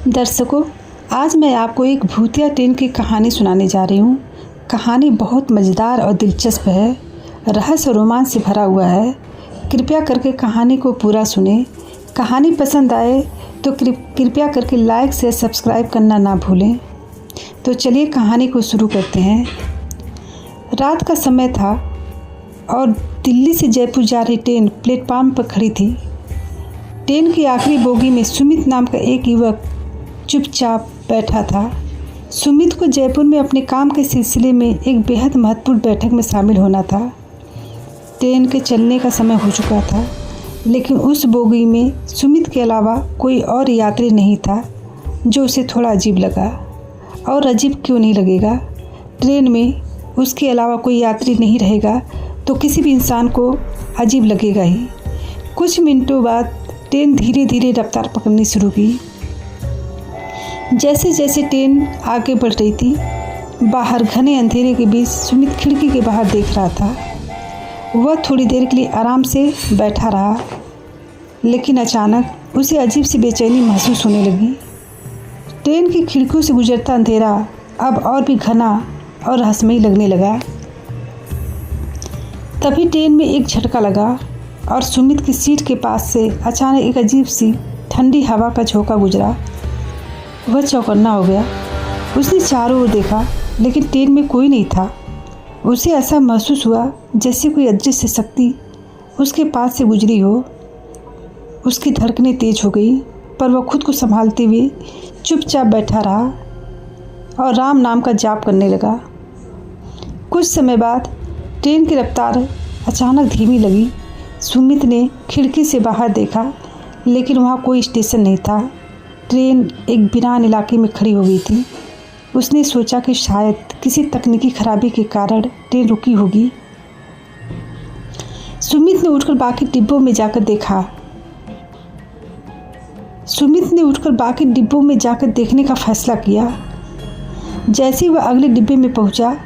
दर्शकों, आज मैं आपको एक भूतिया ट्रेन की कहानी सुनाने जा रही हूँ। कहानी बहुत मज़ेदार और दिलचस्प है। रहस्य और रोमांच से भरा हुआ है। कृपया करके कहानी को पूरा सुनें। कहानी पसंद आए तो कृपया करके लाइक से सब्सक्राइब करना ना भूलें। तो चलिए कहानी को शुरू करते हैं। रात का समय था और दिल्ली से जयपुर जा रही ट्रेन प्लेटफार्म पर खड़ी थी। ट्रेन की आखिरी बोगी में सुमित नाम का एक युवक चुपचाप बैठा था। सुमित को जयपुर में अपने काम के सिलसिले में एक बेहद महत्वपूर्ण बैठक में शामिल होना था। ट्रेन के चलने का समय हो चुका था, लेकिन उस बोगी में सुमित के अलावा कोई और यात्री नहीं था, जो उसे थोड़ा अजीब लगा। और अजीब क्यों नहीं लगेगा? ट्रेन में उसके अलावा कोई यात्री नहीं रहेगा तो किसी भी इंसान को अजीब लगेगा ही। कुछ मिनटों बाद ट्रेन धीरे धीरे रफ्तार पकड़नी शुरू की। जैसे जैसे ट्रेन आगे बढ़ रही थी, बाहर घने अंधेरे के बीच सुमित खिड़की के बाहर देख रहा था। वह थोड़ी देर के लिए आराम से बैठा रहा, लेकिन अचानक उसे अजीब सी बेचैनी महसूस होने लगी। ट्रेन की खिड़कियों से गुजरता अंधेरा अब और भी घना और रहस्यमयी लगने लगा। तभी ट्रेन में एक झटका लगा और सुमित की सीट के पास से अचानक एक अजीब सी ठंडी हवा का झोंका गुजरा। वह चौकन्ना हो गया। उसने चारों ओर देखा, लेकिन ट्रेन में कोई नहीं था। उसे ऐसा महसूस हुआ जैसे कोई अदृश्य शक्ति उसके पास से गुजरी हो। उसकी धड़कनें तेज हो गई, पर वह खुद को संभालते हुए चुपचाप बैठा रहा और राम नाम का जाप करने लगा। कुछ समय बाद ट्रेन की रफ्तार अचानक धीमी लगी। सुमित ने खिड़की से बाहर देखा, लेकिन वहाँ कोई स्टेशन नहीं था। ट्रेन एक वीरान इलाके में खड़ी हो गई थी। उसने सोचा कि शायद किसी तकनीकी खराबी के कारण ट्रेन रुकी होगी। सुमित ने उठकर बाकी डिब्बों में जाकर देखने का फैसला किया। जैसे ही वह अगले डिब्बे में पहुंचा,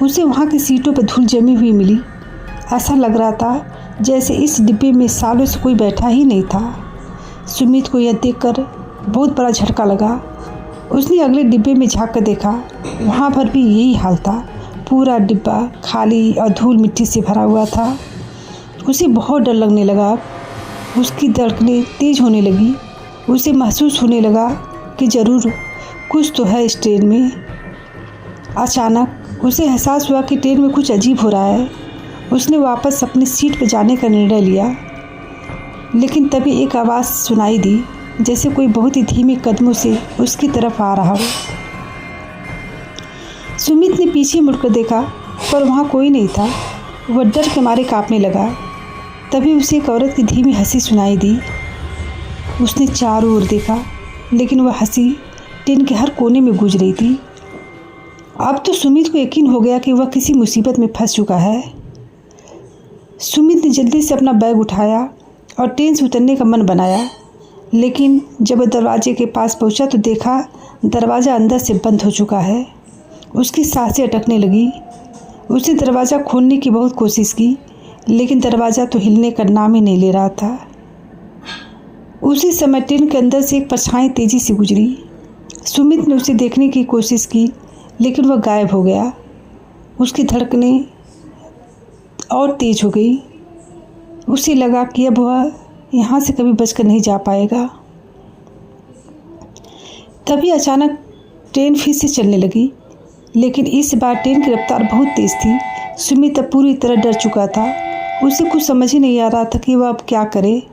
उसे वहां की सीटों पर धूल जमी हुई मिली। ऐसा लग रहा था जैसे इस डिब्बे में सालों से कोई बैठा ही नहीं था। सुमित को यह देखकर बहुत बड़ा झटका लगा। उसने अगले डिब्बे में झांक कर देखा। वहाँ पर भी यही हाल था। पूरा डिब्बा खाली और धूल मिट्टी से भरा हुआ था। उसे बहुत डर लगने लगा। उसकी धड़कनें तेज होने लगी। उसे महसूस होने लगा कि ज़रूर कुछ तो है इस ट्रेन में। अचानक उसे एहसास हुआ कि ट्रेन में कुछ अजीब हो रहा है। उसने वापस अपनी सीट पर जाने का निर्णय लिया, लेकिन तभी एक आवाज़ सुनाई दी, जैसे कोई बहुत ही धीमे कदमों से उसकी तरफ आ रहा हो। सुमित ने पीछे मुड़कर देखा, पर वहाँ कोई नहीं था। वह डर के मारे कांपने लगा। तभी उसे एक औरत की धीमी हंसी सुनाई दी। उसने चारों ओर देखा, लेकिन वह हंसी ट्रेन के हर कोने में गूंज रही थी। अब तो सुमित को यकीन हो गया कि वह किसी मुसीबत में फंस चुका है। सुमित ने जल्दी से अपना बैग उठाया और ट्रेन से उतरने का मन बनाया, लेकिन जब वह दरवाजे के पास पहुंचा तो देखा दरवाज़ा अंदर से बंद हो चुका है। उसकी सांसें अटकने लगी। उसने दरवाज़ा खोलने की बहुत कोशिश की, लेकिन दरवाज़ा तो हिलने का नाम ही नहीं ले रहा था। उसी समय ट्रेन के अंदर से एक परछाई तेज़ी से गुजरी। सुमित ने उसे देखने की कोशिश की, लेकिन वह गायब हो गया। उसकी धड़कनें और तेज हो गई। उसे लगा कि अब वह यहाँ से कभी बचकर नहीं जा पाएगा। तभी अचानक ट्रेन फिर से चलने लगी, लेकिन इस बार ट्रेन की रफ्तार बहुत तेज़ थी। सुमित अब पूरी तरह डर चुका था। उसे कुछ समझ ही नहीं आ रहा था कि वह अब क्या करे।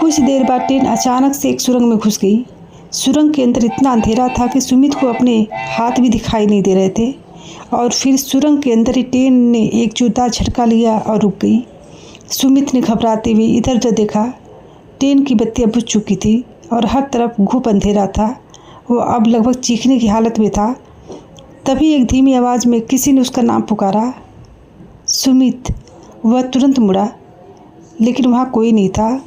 कुछ देर बाद ट्रेन अचानक से एक सुरंग में घुस गई। सुरंग के अंदर इतना अंधेरा था कि सुमित को अपने हाथ भी दिखाई नहीं दे रहे थे। और फिर सुरंग के अंदर ही ट्रेन ने एक जोरदार झटका लिया और रुक गई। सुमित ने घबराते हुए इधर उधर देखा। ट्रेन की बत्तियां बुझ चुकी थी और हर तरफ घुप अंधेरा था। वो अब लगभग चीखने की हालत में था। तभी एक धीमी आवाज़ में किसी ने उसका नाम पुकारा, सुमित। वह तुरंत मुड़ा, लेकिन वहाँ कोई नहीं था।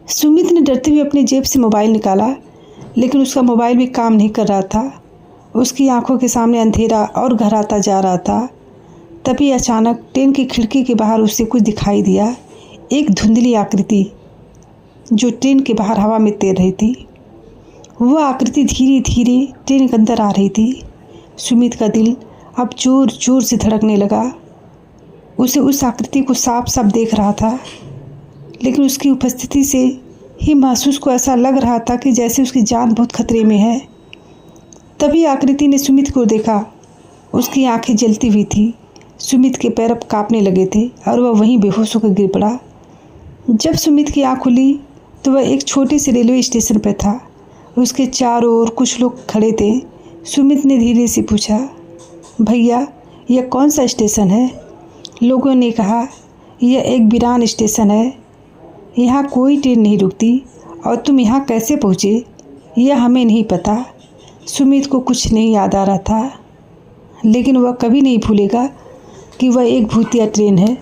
सुमित ने डरते हुए अपनी जेब से मोबाइल निकाला, लेकिन उसका मोबाइल भी काम नहीं कर रहा था। उसकी आंखों के सामने अंधेरा और गहराता जा रहा था। तभी अचानक ट्रेन की खिड़की के बाहर उसे कुछ दिखाई दिया। एक धुंधली आकृति जो ट्रेन के बाहर हवा में तैर रही थी। वह आकृति धीरे धीरे ट्रेन के अंदर आ रही थी। सुमित का दिल अब जोर जोर से धड़कने लगा। उसे उस आकृति को साफ साफ देख रहा था, लेकिन उसकी उपस्थिति से ही महसूस को ऐसा लग रहा था कि जैसे उसकी जान बहुत खतरे में है। तभी आकृति ने सुमित को देखा। उसकी आंखें जलती हुई थी। सुमित के पैर अब कांपने लगे थे और वह वहीं बेहोश होकर गिर पड़ा। जब सुमित की आंख खुली तो वह एक छोटे से रेलवे स्टेशन पर था। उसके चारों ओर कुछ लोग खड़े थे। सुमित ने धीरे से पूछा, भैया यह कौन सा स्टेशन है? लोगों ने कहा, यह एक वीरान स्टेशन है, यहाँ कोई ट्रेन नहीं रुकती और तुम यहाँ कैसे पहुँचे यह हमें नहीं पता। सुमित को कुछ नहीं याद आ रहा था, लेकिन वह कभी नहीं भूलेगा कि वह एक भूतिया ट्रेन है